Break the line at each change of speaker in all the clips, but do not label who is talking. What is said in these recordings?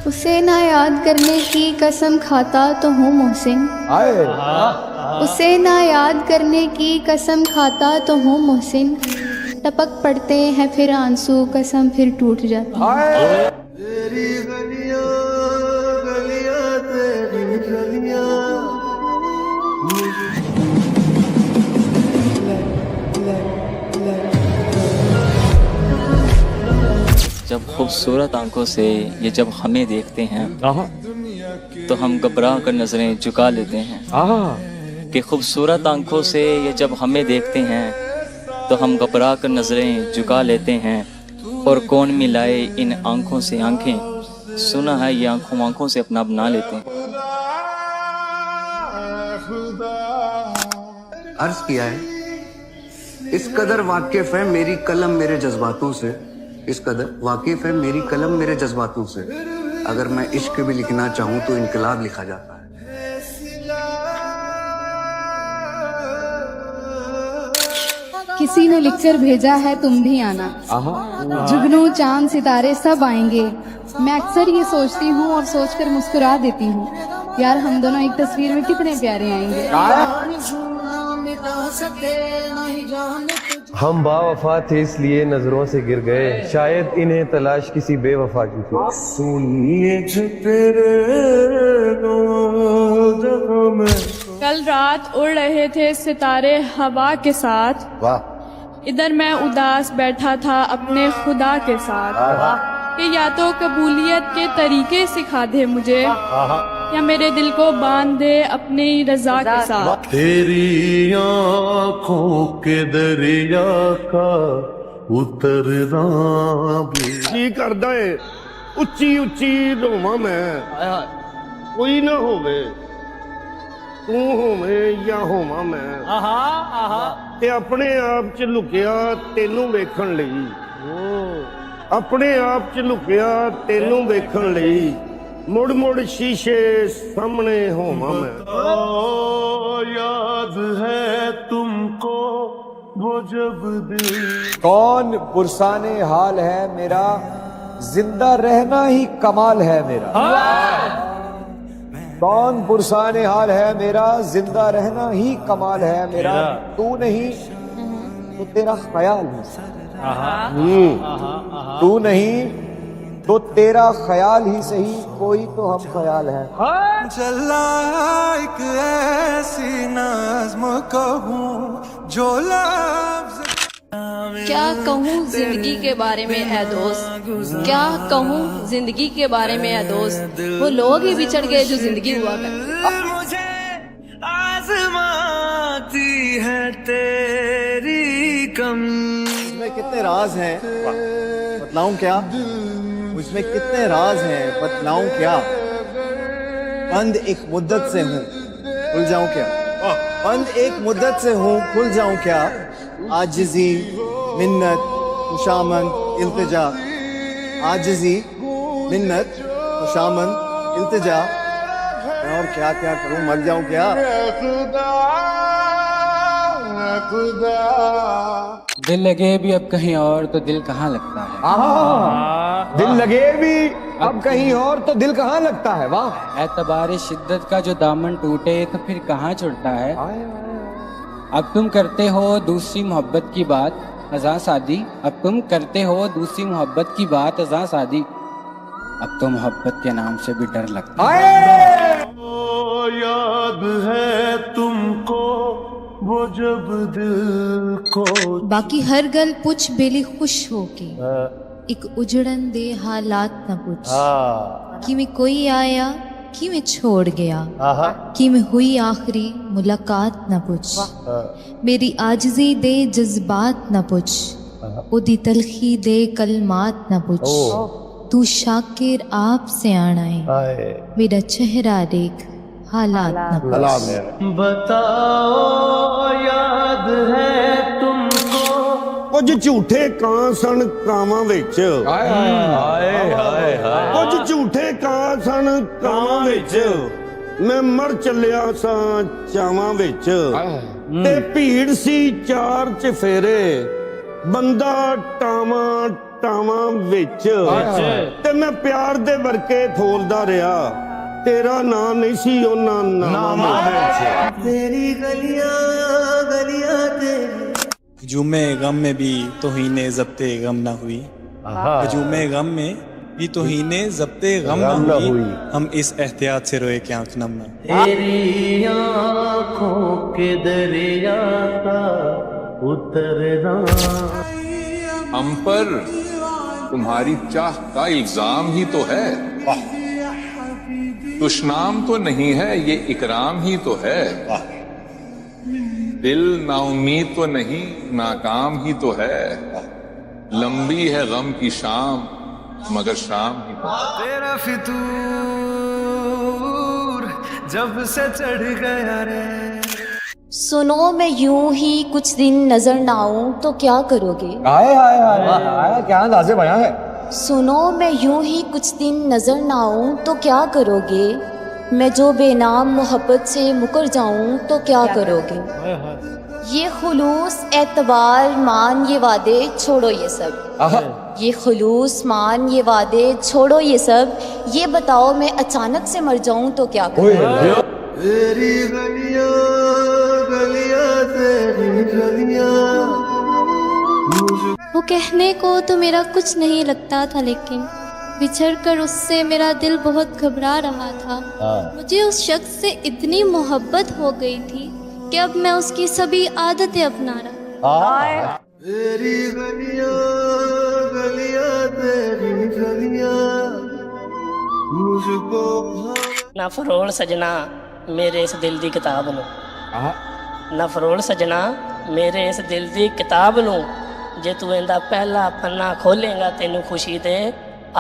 اسے نہ یاد کرنے کی قسم کھاتا تو ہوں محسن، اسے نہ یاد کرنے کی قسم کھاتا تو ہوں محسن، ٹپک پڑتے ہیں پھر آنسو، قسم پھر ٹوٹ جاتی ہے۔
تیری گلیاں گلیاں تیری گلیاں،
جب خوبصورت آنکھوں سے یہ جب ہمیں دیکھتے ہیں تو ہم گھبرا کر نظریں جھکا لیتے ہیں، کہ خوبصورت آنکھوں سے یہ جب ہمیں دیکھتے ہیں تو ہم گھبرا کر نظریں جھکا لیتے ہیں، اور کون ملائے ان آنکھوں سے آنکھیں، سنا ہے یہ آنکھوں سے اپنا بنا لیتے ہیں۔
عرض کیا ہے اس قدر واقف ہے میری قلم میرے جذباتوں سے، اس قدر واقف ہے میری قلم میرے جذباتوں سے، اگر میں عشق بھی لکھنا چاہوں تو انقلاب لکھا جاتا ہے۔
کسی نے لکھ کر بھیجا ہے تم بھی آنا، جگنو چاند ستارے سب آئیں گے، میں اکثر یہ سوچتی ہوں اور سوچ کر مسکرا دیتی ہوں، یار ہم دونوں ایک تصویر میں کتنے پیارے آئیں گے۔
ہم با وفا تھے اس لیے نظروں سے گر گئے، شاید انہیں تلاش کسی بے وفا کی تھی۔ سنیے
کل رات اڑ رہے تھے ستارے ہوا کے ساتھ، ادھر میں اداس بیٹھا تھا اپنے خدا کے ساتھ، کہ یا تو قبولیت کے طریقے سکھا دے مجھے، یا میرے دل کو باندھ دے اپنی رضا کے ساتھ۔
تیری آنکھوں کے دریا کا اترنا بھی کی کردا ہے، اچھی اچھی روواں میں کوئی نہ ہوے، تو ہوویں یا ہوواں میں، تے اپنے آپ چ لکیا تینوں ویکھن لئی، اپنے آپ چ لکیا تینوں ویکھن لئی، مڑ مڑ شیشے سامنے ہوواں میں۔ یاد ہے تم کو وہ جب دل
کون پرسان حال ہے میرا، زندہ رہنا ہی کمال ہے میرا، کون پرسان حال ہے میرا، زندہ رہنا ہی کمال ہے میرا، تو نہیں تو تیرا خیال ہی، تو نہیں تو تیرا خیال ہی صحیح، کوئی تو ہم خیال ہے۔
چلا ایک ایسی نظم کہوں جو لفظ،
کیا کہوں زندگی کے بارے میں اے دوست، کیا کہوں زندگی کے بارے میں اے دوست، وہ لوگ ہی بچڑ گئے جو زندگی ہوا کرتے۔
مجھے آزماتی ہے تیری کمی۔
اس میں کتنے راز ہیں بتلاؤں کیا، اس میں کتنے راز ہیں بتلاؤں کیا، بند ایک مدت سے ہوں کھل جاؤں کیا، بند ایک مدت سے ہوں کھل جاؤں کیا، عاجزی منت خوشامند التجا، عاجزی منت خوشامند التجا، میں اور کیا کیا کروں، مر جاؤں کیا۔
دل لگے بھی اب کہیں اور تو دل کہاں لگتا ہے،
دل لگے بھی اب کہیں اور تو دل کہاں لگتا ہے، واہ۔
اعتبار شدت کا جو دامن ٹوٹے تو پھر کہاں چھڑتا ہے، اب تم کرتے ہو دوسری محبت کی بات ازاں شادی، اب تم کرتے ہو دوسری محبت کی بات ازاں شادی، اب تو محبت کے نام سے بھی ڈر لگتا ہے۔
یاد ہے تم کو وہ جب دل کو،
باقی ہر گل پوچھ بیلی خوش ہو کے، ایک اجڑن دے حالات نہ پوچھ، کہ میں کوئی آیا کہ میں چھوڑ گیا، کہ میں ہوئی آخری ملاقات نہ پوچھ، میری عاجزی دے جذبات نہ پوچھ، او دی تلخی دے کلمات نہ پوچھ، تو شاکر آپ سے آنا ہے، میرا چہرہ دیکھ حالات نہ پوچھ۔
بتاؤ یاد ہے تم کو کچھ جھوٹے کاں سن کاواں وچ، کچھ جھوٹے کاں سن کاواں وچ، میں مر چلیا سا چاواں وچ، تے بھیڑ سی چار چفیرے، بندہ ٹاواں ਪਰਛਾਵਾਂ ਵਿੱਚ ਤੇ ਮੈਂ ਪਿਆਰ ਦੇ ਵਰਕੇ ਫੋਲਦਾ ਰਿਹਾ, ਤੇਰਾ ਨਾਂ ਨਹੀਂ ਸੀ ਉਹਨਾਂ ਨਾਮਾਂ ਵਿੱਚ।
तेरी गलियां गलियां तेरी
हजूम गम में भी तोहीने ज़ब्ते गम न हुई, हजूम गम में भी तोहीने ज़ब्ते गम न हुई, हम इस एहतियात से रोए कि आँख नम न।
तेरी आँखों के दरिया का उतरना,
हम पर तुम्हारी चाह का इल्जाम ही तो है, दुश्नाम तो नहीं है ये इकराम ही तो है, दिल नाउमीद तो नहीं नाकाम ही तो है, लंबी है गम की शाम मगर शाम ही तो है।
तेरा फितूर जब से चढ़ गया रे,
सुनो मैं यूं ही कुछ दिन नजर ना आऊं तो क्या करोगे।
हाय हाय हाय हाय, क्या अंदाज़े बयां है।
सुनो मैं यूं ही कुछ दिन नजर ना आऊं तो क्या करोगे, मैं जो बेनाम मोहब्बत से मुकर जाऊं तो क्या करोगे। ये खुलूस एतबार मान ये वादे छोड़ो ये सब, ये खुलूस मान ये वादे छोड़ो ये सब, ये बताओ मैं अचानक से मर जाऊं तो क्या करोगे।
तेरी गलियां गलियां तेरी गलियां,
वो कहने को तो मेरा कुछ नहीं लगता था, लेकिन बिछड़ कर उससे मेरा दिल बहुत घबरा रहा था। मुझे उस शख्स से इतनी मोहब्बत हो गई थी कि अब मैं उसकी सभी आदतें अपना रहा।
तेरी गलियां गलियां तेरी गलियां मुझको
ना फरोल सजना मेरे इस दिल दी किताब नूं, ना फरोल सजना मेरे इस दिल दी किताब नूं, जे तू इंदा पहला पन्ना खोलेगा तेनू खुशी दे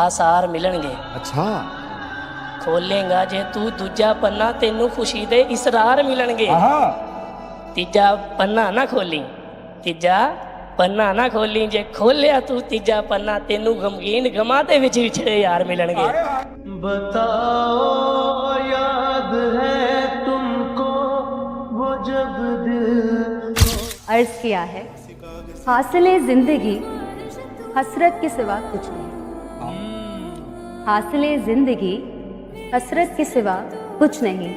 आसार मिलणगे।
अच्छा,
खोलेगा जे तू दूजा पन्ना तेनू खुशी दे इसरार मिलणगे। तीजा पन्ना ना खोली, तीजा पन्ना ना खोली, जे खोलिया तू तीजा पन्ना तेनू गमगीन गमा दे विच विछड़े यार मिलणगे।
बताओ याद है तुमको वो जब दिल
अर्ज किया है, हासिले जिंदगी हसरत के सिवा कुछ नहीं, हासिले जिंदगी हसरत के सिवा कुछ नहीं,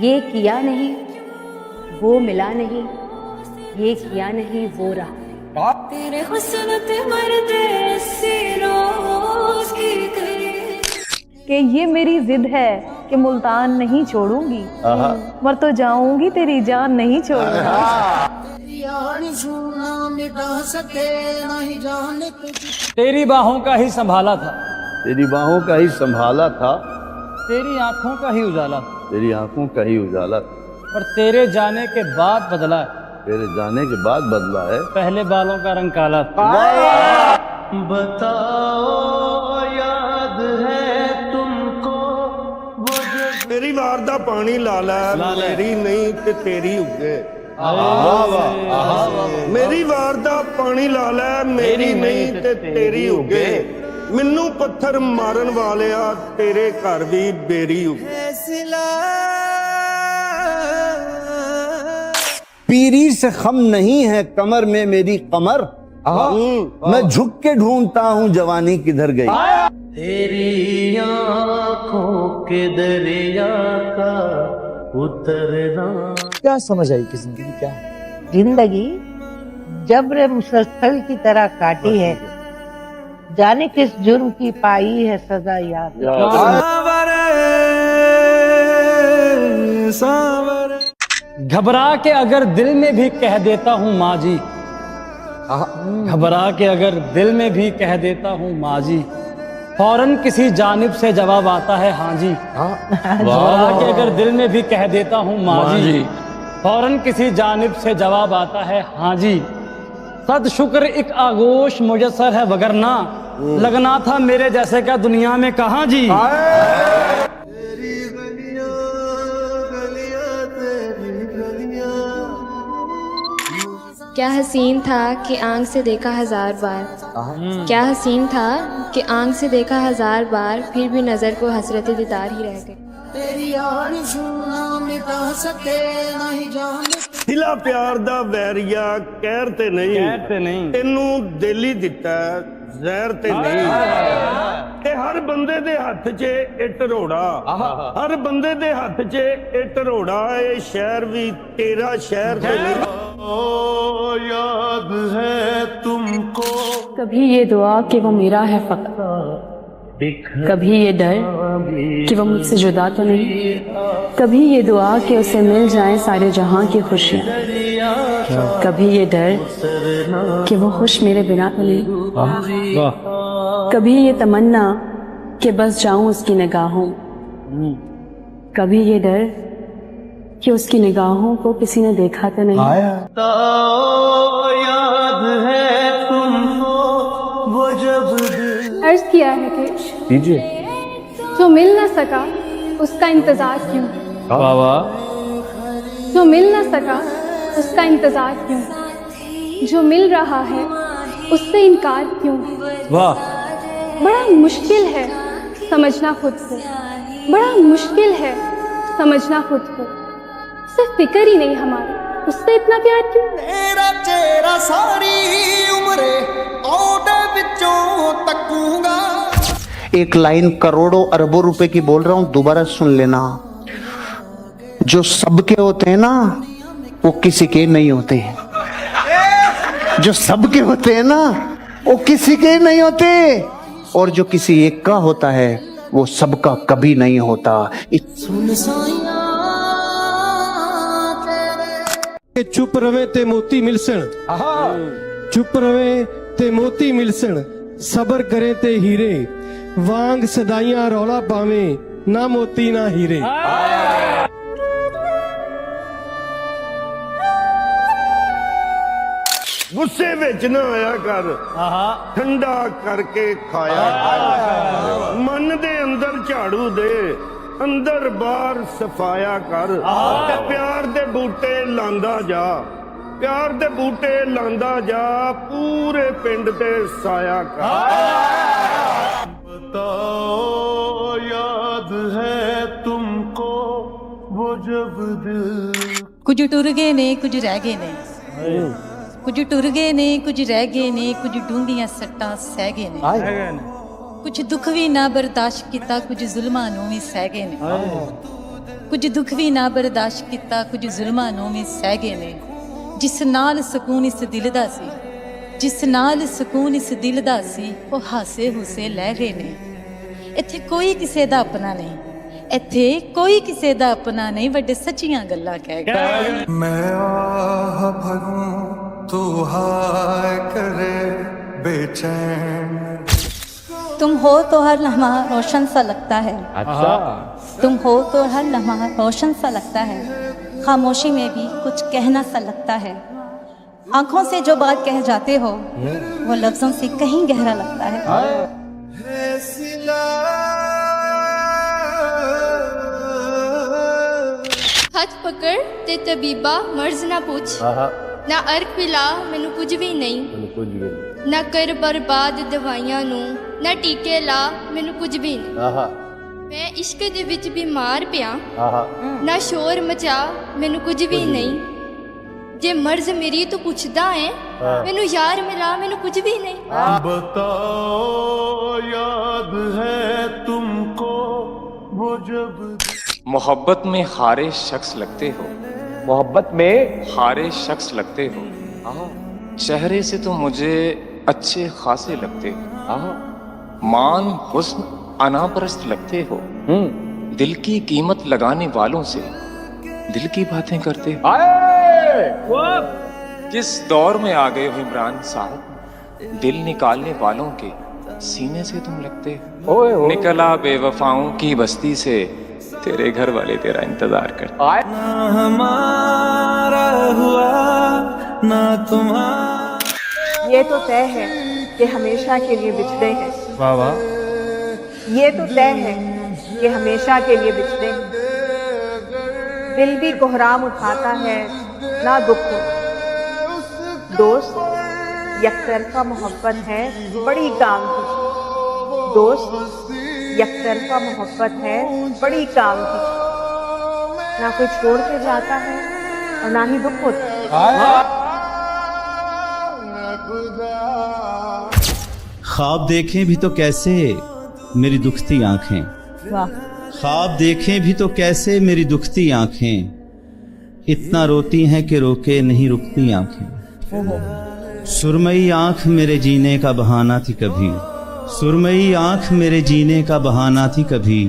ये किया नहीं वो मिला नहीं, ये किया नहीं वो रहा।
तेरे हुस्न पे मरते ऐसी रोज की
कि ये मेरी जिद है कि मुल्तान नहीं छोड़ूंगी, मर तो जाऊंगी तेरी जान नहीं छोड़ूंगी।
तेरी बाहों का ही संभाला था,
तेरी बाहों का ही संभाला था,
तेरी आंखों का ही उजाला,
तेरी आंखों का ही उजाला,
और तेरे जाने के बाद बदला है,
तेरे जाने के बाद बदला है,
पहले बालों का रंग काला था।
बताओ याद है तुमको वो जब
तेरी वार दा पानी ला लै, मेरी नहीं ते तेरी उगे। मेरी वार दा पानी ला लै, मेरी नहीं ते तेरी उगे, मैनू पत्थर मारन वालिया तेरे घर भी बेरी उगे।
पीरी से खम नहीं है कमर में मेरी कमर, मैं झुक के ढूंढता हूँ जवानी किधर गई।
तेरी आँखों के दरिया का उतरना।
क्या समझ आई कि जिंदगी क्या है?
जिंदगी जब्र मुसलसल की तरह काटी है, जाने किस जुर्म की पाई है सजा याद।
घबरा के अगर दिल में भी कह देता हूँ माँ जी, घबरा के अगर दिल में भी कह देता हूँ माँ जी, फौरन किसी जानिब से जवाब आता है हाँ जी। घबरा के अगर दिल में भी कह देता हूँ माँ जी, फौरन किसी जानिब से जवाब आता है हाँ जी। सद शुक्र एक आगोश मुयस्सर है, वगरना लगना था मेरे जैसे का दुनिया में कहाँ जी।
क्या हसीन था कि आंख से देखा हजार बार, क्या हसीन था कि आंख से देखा हजार बार, फिर भी नजर को हसरत दीदार ही रह गई।
तेरी आरज़ू ना मिटा सके ना ही जान
ਦਿਲਾ ਪਿਆਰ ਦਾ ਵੈਰੀਆ ਕਹਿਰ ਤੇ ਨਹੀਂ ਤੈਨੂੰ ਦਿਲ ਹੀ ਦਿੱਤਾ ਜ਼ਹਿਰ ਤੇ ਨਹੀਂ। ਤੇ ਹਰ ਬੰਦੇ ਦੇ ਹੱਥ 'ਚ ਇੱਟ ਰੋੜਾ, ਹਰ ਬੰਦੇ ਦੇ ਹੱਥ 'ਚ ਇੱਟ ਰੋੜਾ। ਇਹ ਸ਼ਹਿਰ ਵੀ ਤੇਰਾ ਸ਼ਹਿਰ ਤੇ ਨਹੀਂ।
याद है तुमको
कभी ये दुआ कि वो मेरा है फकत, कभी ये डर कि वो मुझसे जुदा तो नहीं, कभी ये दुआ कि उसे मिल जाए सारे जहां की खुशियां, कभी ये डर कि वो खुश मेरे बिना तो नहीं, कभी ये तमन्ना कि बस जाऊं उसकी निगाहों, कभी ये डर कि उसकी निगाहों को किसी ने देखा तो नहीं।
याद है तुमको वो जब
अर्ज किया है कि जो मिल न सका उसका इंतजार क्यों, जो मिल न सका उसका इंतजार क्यों, जो मिल रहा है उससे इनकार क्यों। बड़ा मुश्किल है समझना खुद को, बड़ा मुश्किल है समझना खुद को, सिर्फ फिक्र ही नहीं हमारी उससे इतना प्यार क्यों।
मेरा चेहरा सारी उम्र औडे विचों तकूंगा।
एक लाइन करोड़ों अरबों रुपए की बोल रहा हूं, दोबारा सुन लेना। जो सबके होते हैं ना वो किसी के नहीं होते, जो सबके होते हैं ना वो किसी के नहीं होते, और जो किसी एक का होता है वो सबका कभी नहीं होता।
चुप रवे ते मोती मिलसण, चुप रवे ते मोती मिलसण, सबर करे ते हीरे, वांग सदाइयां रौला पावे, ना मोती ना हीरे।
ਗੁੱਸੇ ਵਿੱਚ ਨਾ ਆਇਆ ਕਰ, ਠੰਡਾ ਕਰਕੇ ਖਾਇਆ ਕਰ। ਮਨ ਦੇ ਅੰਦਰ ਝਾੜੂ ਦੇ, ਅੰਦਰ ਬਾਹਰ ਸਫਾਇਆ ਕਰ। ਤੇ ਪਿਆਰ ਦੇ ਬੂਟੇ ਲਾਂਦਾ ਜਾ, ਪਿਆਰ ਦੇ ਬੂਟੇ ਲਾਂਦਾ ਜਾ, ਪੂਰੇ ਪਿੰਡ ਤੇ ਸਾਇਆ ਕਰ।
बताओ याद है तुमको वो जब दिल।
ਕੁਝ ਟੁਰ ਗਏ ਨੇ, ਕੁਝ ਰਹਿ ਗਏ ਨੇ, ਕੁਝ ਟੁਰ ਗਏ ਨੇ, ਕੁਝ ਰਹਿ ਗਏ ਨੇ, ਕੁਝ ਡੂੰਘੀਆਂ ਸੱਟਾਂ ਸਹਿ ਗਏ ਨੇ, ਕੁਝ ਦੁੱਖ ਵੀ ਨਾ ਬਰਦਾਸ਼ਤ ਕੀਤਾ, ਕੁਝ ਜ਼ੁਲਮਾਂ ਨੂੰ ਵੀ ਸਹਿ ਗਏ ਨੇ, ਕੁਝ ਦੁੱਖ ਵੀ ਨਾ ਬਰਦਾਸ਼ਤ ਕੀਤਾ, ਕੁਝ ਜ਼ੁਲਮਾਂ ਨੂੰ ਵੀ ਸਹਿ ਗਏ ਨੇ। ਜਿਸ ਨਾਲ ਸਕੂਨ ਇਸ ਦਿਲ ਦਾ ਸੀ, ਜਿਸ ਨਾਲ ਸਕੂਨ ਇਸ ਦਿਲ ਦਾ ਸੀ, ਉਹ ਹਾਸੇ ਹੁਸੇ ਲੈ ਗਏ ਨੇ। ਇੱਥੇ ਕੋਈ ਕਿਸੇ ਦਾ ਆਪਣਾ ਨਹੀਂ, ਇੱਥੇ ਕੋਈ ਕਿਸੇ ਦਾ ਆਪਣਾ ਨਹੀਂ, ਵੱਡੇ ਸੱਚੀਆਂ ਗੱਲਾਂ ਕਹਿ ਗਏ।
मैं आह भरूं तू हाय करे बेचैन।
तुम हो तो हर लम्हा रोशन सा लगता है, तुम हो तो हर लम्हा रोशन सा लगता है, खामोशी में भी कुछ कहना सा लगता है। आंखों से जो बात कह जाते हो वो लफ्जों से कहीं गहरा लगता है।
हथ पकड़ ते तबीबा मर्ज ना पूछ, ना अर्क पिला मैनू कुछ भी नहीं, ना कर बर्बाद दवाइयां नू, ना टीके ला मैनू कुछ भी नहीं। मैं इश्क दे विच बीमार पिया, ना शोर मचा मैनू कुछ भी नहीं। जे मर्ज मेरी तो पुछदा है, मैनू यार मिला मैनू कुछ भी नहीं।
बताओ याद है तुमको वो जब।
मोहब्बत में हारे शख्स लगते हो,
मोहब्बत में
हारे शख्स लगते हो, चेहरे से तो मुझे अच्छे खासे लगते हो, मान हुस्न अनापरस्त लगते हो, दिल की कीमत लगाने वालों से दिल की बातें करते हो। किस दौर में आ गए हो इमरान साहब, दिल निकालने वालों के सीने से तुम लगते हो। निकला बेवफाओं की बस्ती से, तेरे घर वाले तेरा इंतजार करते।
ना हमारा हुआ ना तुम्हारा।
ये तो तय है कि हमेशा के लिए बिछड़े हैं,
वाह वाह।
ये तो तय है कि हमेशा के लिए बिछड़े हैं। दिल भी कोहराम उठाता है ना दुख हो, दोस्त यकतरफा मोहब्बत है बड़ी काम की, दोस्त यकतरफा मोहब्बत है बड़ी काम की। ना कोई छोड़ के जाता है और ना ही दुख होता।
ख्वाब देखें भी तो कैसे मेरी दुखती आंखें,
वाह।
ख्वाब देखें भी तो कैसे मेरी दुखती आंखें, इतना रोती हैं कि रोके नहीं रुकती आंखें। सुरमई आंख मेरे जीने का बहाना थी कभी, सुरमई आंख मेरे जीने का बहाना थी कभी,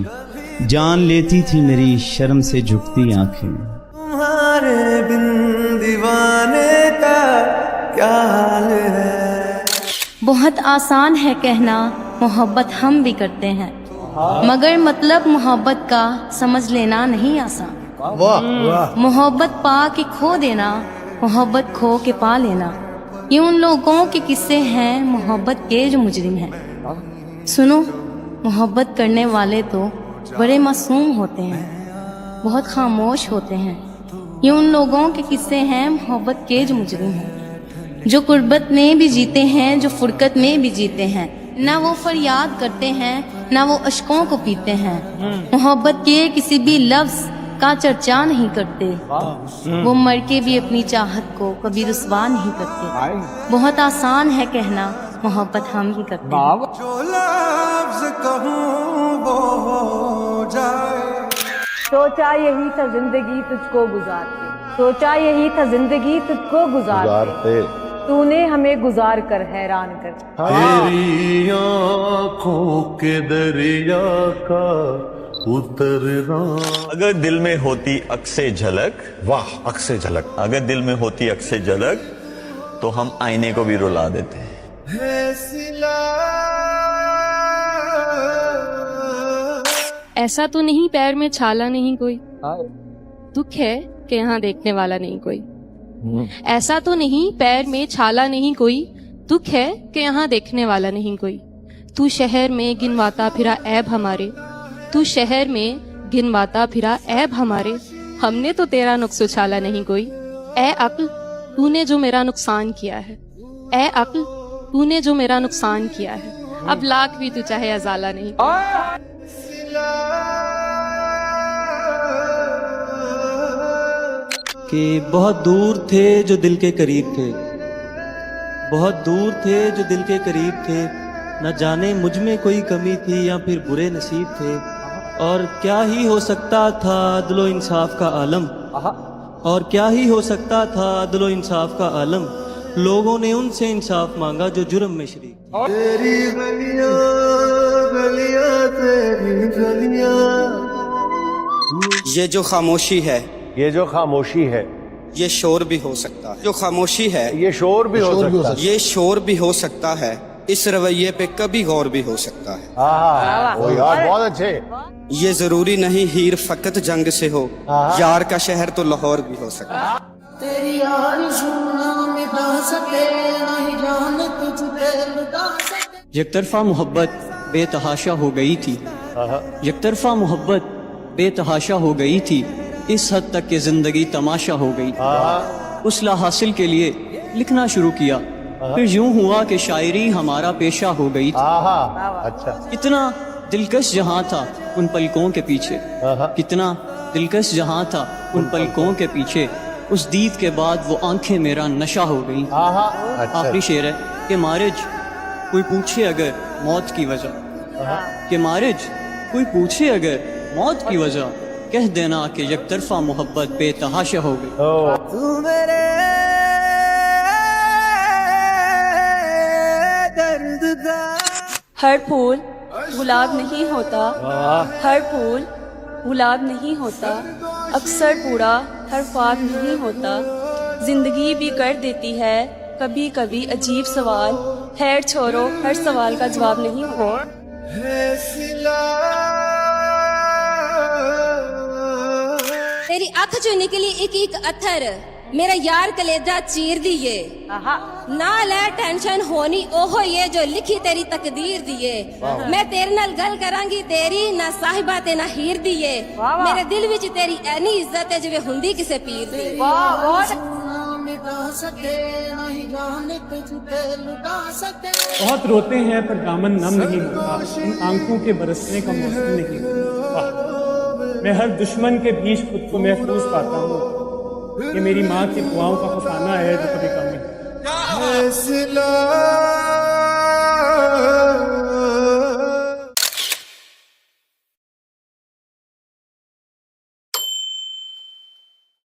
जान लेती थी मेरी शर्म से झुकती आंखें।
तुम्हारे बिन दीवाने का क्या हाल है।
बहुत आसान है कहना मोहब्बत हम भी करते हैं, मगर मतलब मोहब्बत का समझ लेना नहीं आसान। मोहब्बत पा के खो देना, मोहब्बत खो के पा लेना, ये उन लोगों के किस्से हैं मोहब्बत के जो मुजरिम हैं। सुनो, मोहब्बत करने वाले तो बड़े मासूम होते हैं, बहुत खामोश होते हैं, ये उन लोगों के किस्से हैं मोहब्बत के जो मुजरिम हैं, जो कुर्बत में भी जीते हैं, जो फुरकत में भी जीते हैं, ना वो फरियाद करते हैं ना वो अश्कों को पीते हैं, मोहब्बत के किसी भी लफ्ज का चर्चा नहीं करते, वो मर के भी अपनी चाहत को कभी रुसवा नहीं करते। बहुत आसान है कहना मोहब्बत हम ही करते हैं।
जो लफ्ज़ कहूँ वो हो जाए।
सोचा यही था जिंदगी तुझको गुजारते, सोचा यही था जिंदगी तुझको गुजारते, तूने हमें गुजार कर हैरान कर।
तेरी आँखों के दरिया का उतरना।
अगर दिल में होती अक्से झलक,
वाह, अक्से झलक,
अगर दिल में होती अक्से झलक तो हम आईने को भी रुला देते।
ऐसा तो नहीं पैर में छाला नहीं कोई, दुख है कि यहाँ देखने वाला नहीं कोई। ऐसा तो नहीं पैर में छाला नहीं कोई, दुख है कि यहाँ देखने वाला नहीं कोई। तू शहर में गिनवाता फिरा ऐब हमारे, तू शहर में गिनवाता फिरा ऐब हमारे, हमने तो तेरा नुक्स उछाला नहीं कोई। ए अक्ल तूने जो मेरा नुकसान किया है, ए अक्ल तूने जो मेरा नुकसान किया है, अब लाख भी तू चाहे अजाला नहीं।
कि बहुत दूर थे जो दिल के करीब थे, बहुत दूर थे जो दिल के करीब थे, न जाने मुझ में कोई कमी थी या फिर बुरे नसीब थे, और क्या ही हो सकता था अदलो इंसाफ का आलम, और क्या ही हो सकता था अदलो इंसाफ का आलम, लोगों ने उनसे इंसाफ मांगा जो जुर्म में शरीक।
तेरी गलियां गलियां तेरी गलियां।
ये जो खामोशी है,
ये जो खामोशी है,
ये शोर भी हो सकता है। जो खामोशी है,
ये शोर भी हो सकता है।
ये शोर भी हो सकता है। इस रवैये पे कभी गौर भी हो सकता है।
ओ यार, बहुत अच्छे।
ये जरूरी नहीं हीर फकत जंग से हो, यार का शहर तो लाहौर भी हो सकता है।
तेरी
यकतरफा मोहब्बत बेतहाशा हो गई थी, यकतरफा मोहब्बत बेतहाशा हो गई थी, इस हद तक कि जिंदगी तमाशा हो गई। उसला हासिल के लिए लिखना शुरू किया, फिर यूं हुआ कि शायरी हमारा पेशा हो गई थी।
अच्छा,
कितना दिलकश जहां था उन पलकों के पीछे, कितना दिलकश जहां था उन पलकों के पीछे, उस दीद के बाद वो आंखें मेरा नशा हो गई। आखिरी शेर है कि मारिज कोई पूछे अगर मौत की वजह, कि मारिज कोई पूछे अगर मौत की वजह, कह देना कि यकतरफा मोहब्बत बेतहाशा हो गई।
तू मेरे दर्द का।
हर फूल गुलाब नहीं होता, हर फूल गुलाब नहीं होता, अक्सर पूरा हर ख्वाब नहीं होता, जिंदगी भी कर देती है कभी कभी अजीब सवाल, खैर छोड़ो हर सवाल का जवाब नहीं होता।
तेरी अख चो निकली एक एक अथर, मेरा यार कलेजा चीर दिए, ना ले टेंशन होनी ओहो ये जो लिखी तेरी तकदीर दिए, मैं तेरे नाल गल करांगी तेरी ना साहिबा ते ना हीर दिए, मेरे दिल विच तेरी ऐनी इज्जत है जिवें हुंदी किसे पीर दी।
बहुत रोते हैं पर दामन नम नहीं होता, इन आंखों के बरसने का मौसम नहीं होता। मैं हर दुश्मन के बीच खुद को महफूज पाता हूँ,
ये मेरी माँ की दुआओं का खजाना है जो कभी कम नहीं।
फैसला